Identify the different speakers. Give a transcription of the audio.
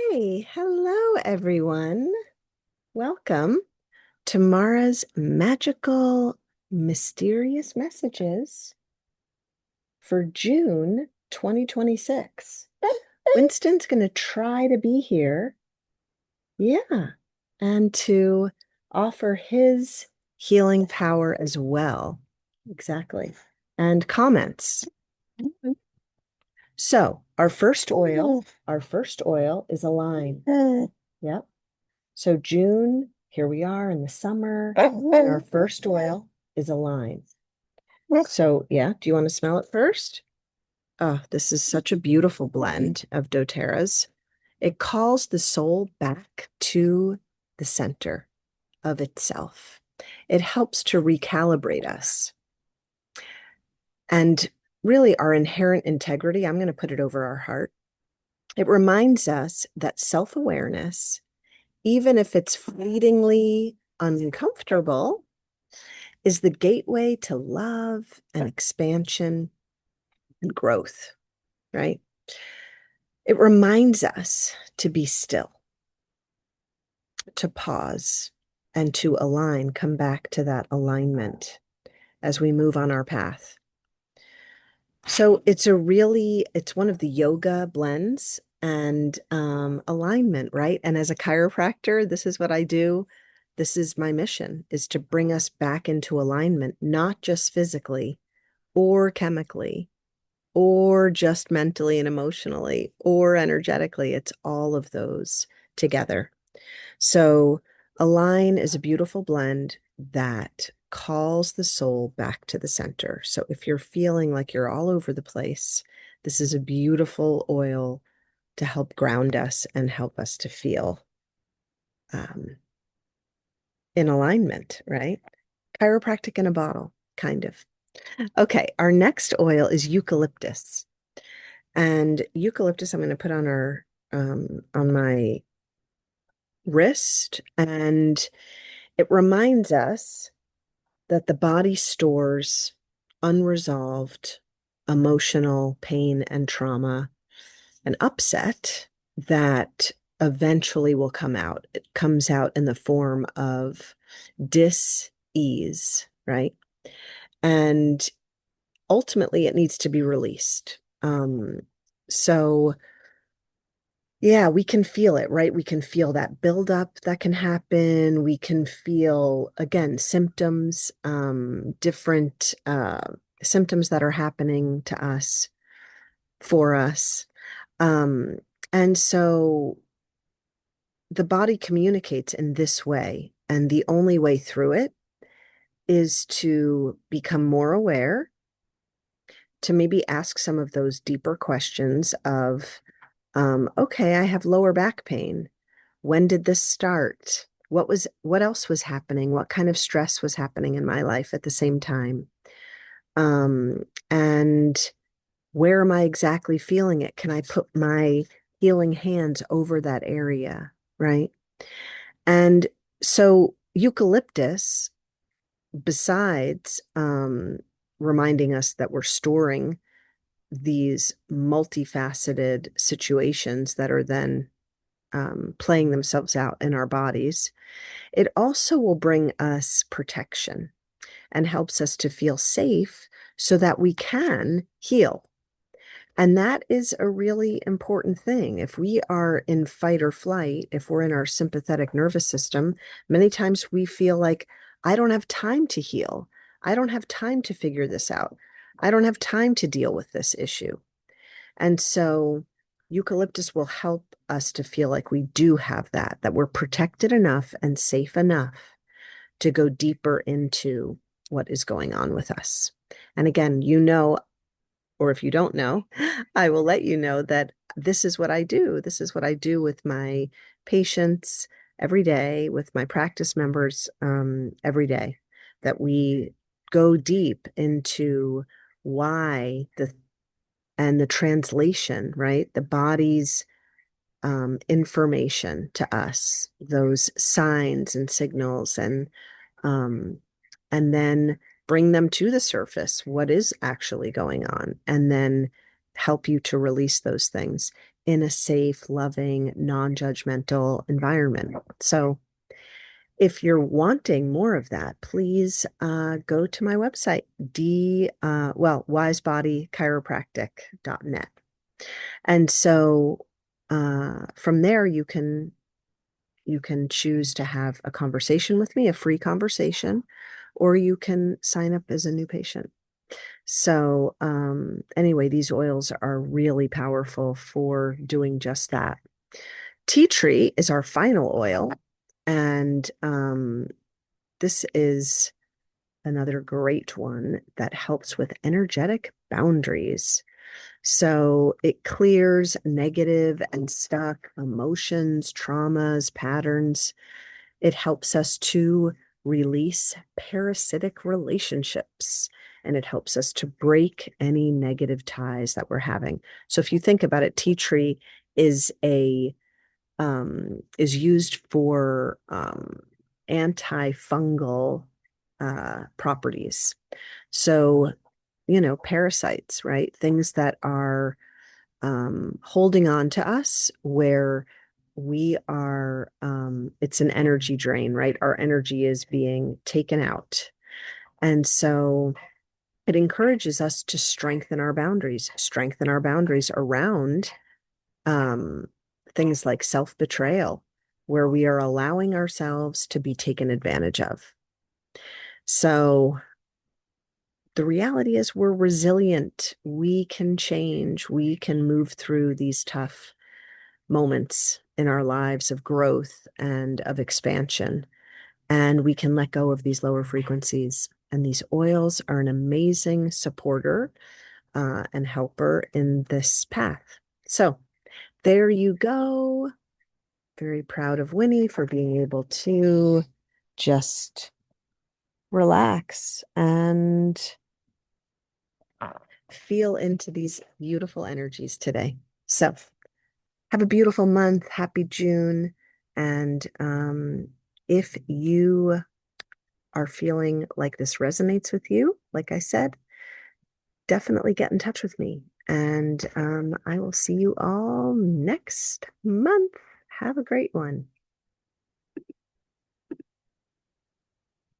Speaker 1: Hey, hello everyone. Welcome to Mara's magical, mysterious messages for June 2026. Winston's going to try to be here, yeah, and to offer his healing power as well. Exactly. And comments. So, our first oil is a line. Yep. So June, here we are in the summer, and our first oil is a lime. So yeah, do you want to smell it first? Oh, this is such a beautiful blend of doTERRAs. It calls the soul back to the center of itself. It helps to recalibrate us. And really our inherent integrity, I'm going to put it over our heart. It reminds us that self-awareness, even if it's fleetingly uncomfortable, is the gateway to love and expansion and growth, right? It reminds us to be still, to pause, and to align, come back to that alignment as we move on our path. So it's one of the yoga blends and alignment, right? And as a chiropractor, this is what I do. This is my mission, is to bring us back into alignment, not just physically or chemically or just mentally and emotionally or energetically. It's all of those together. So Align is a beautiful blend that calls the soul back to the center. So if you're feeling like you're all over the place, this is a beautiful oil to help ground us and help us to feel um, in alignment, right? Chiropractic in a bottle, kind of. Okay, our next oil is eucalyptus. And eucalyptus, I'm going to put on my wrist, and it reminds us that the body stores unresolved emotional pain and trauma and upset that eventually will come out. It comes out in the form of dis-ease, right? And ultimately, it needs to be released. So yeah, we can feel it, right? We can feel that buildup that can happen. We can feel, again, symptoms, different symptoms that are happening to us, for us. Um, and so the body communicates in this way. And the only way through it is to become more aware, to maybe ask some of those deeper questions of, okay, I have lower back pain. When did this start? What else was happening? What kind of stress was happening in my life at the same time? And where am I exactly feeling it? Can I put my healing hands over that area? Right. And so eucalyptus, besides reminding us that we're storing these multifaceted situations that are then playing themselves out in our bodies, it also will bring us protection and helps us to feel safe so that we can heal. And that is a really important thing. If we are in fight or flight, if we're in our sympathetic nervous system, many times we feel like, I don't have time to heal. I don't have time to figure this out. I don't have time to deal with this issue. And so eucalyptus will help us to feel like we do have that we're protected enough and safe enough to go deeper into what is going on with us. And again, or if you don't know, I will let you know that this is what I do. This is what I do with my patients every day, with my practice members every day, that we go deep into why the translation, right? The body's information to us, those signs and signals, um, and then bring them to the surface, what is actually going on, and then help you to release those things. in a safe, loving, non-judgmental environment. So if you're wanting more of that, please go to my website, wisebodychiropractic.net. And so from there, you can choose to have a conversation with me, a free conversation, or you can sign up as a new patient. So anyway, these oils are really powerful for doing just that. Tea tree is our final oil, and this is another great one that helps with energetic boundaries. So it clears negative and stuck emotions, traumas, patterns. It helps us to release parasitic relationships, and it helps us to break any negative ties that we're having. So if you think about it, tea tree is used for antifungal properties. So, parasites, right? Things that are holding on to us where we are, it's an energy drain, right? Our energy is being taken out. And so it encourages us to strengthen our boundaries around um, things like self-betrayal, where we are allowing ourselves to be taken advantage of. So the reality is we're resilient. We can change. We can move through these tough moments in our lives of growth and of expansion. And we can let go of these lower frequencies. And these oils are an amazing supporter and helper in this path. So there you go. Very proud of Winnie for being able to just relax and feel into these beautiful energies today. So have a beautiful month. Happy June. And if you are feeling like this resonates with you, like I said, definitely get in touch with me. And I will see you all next month. Have a great one.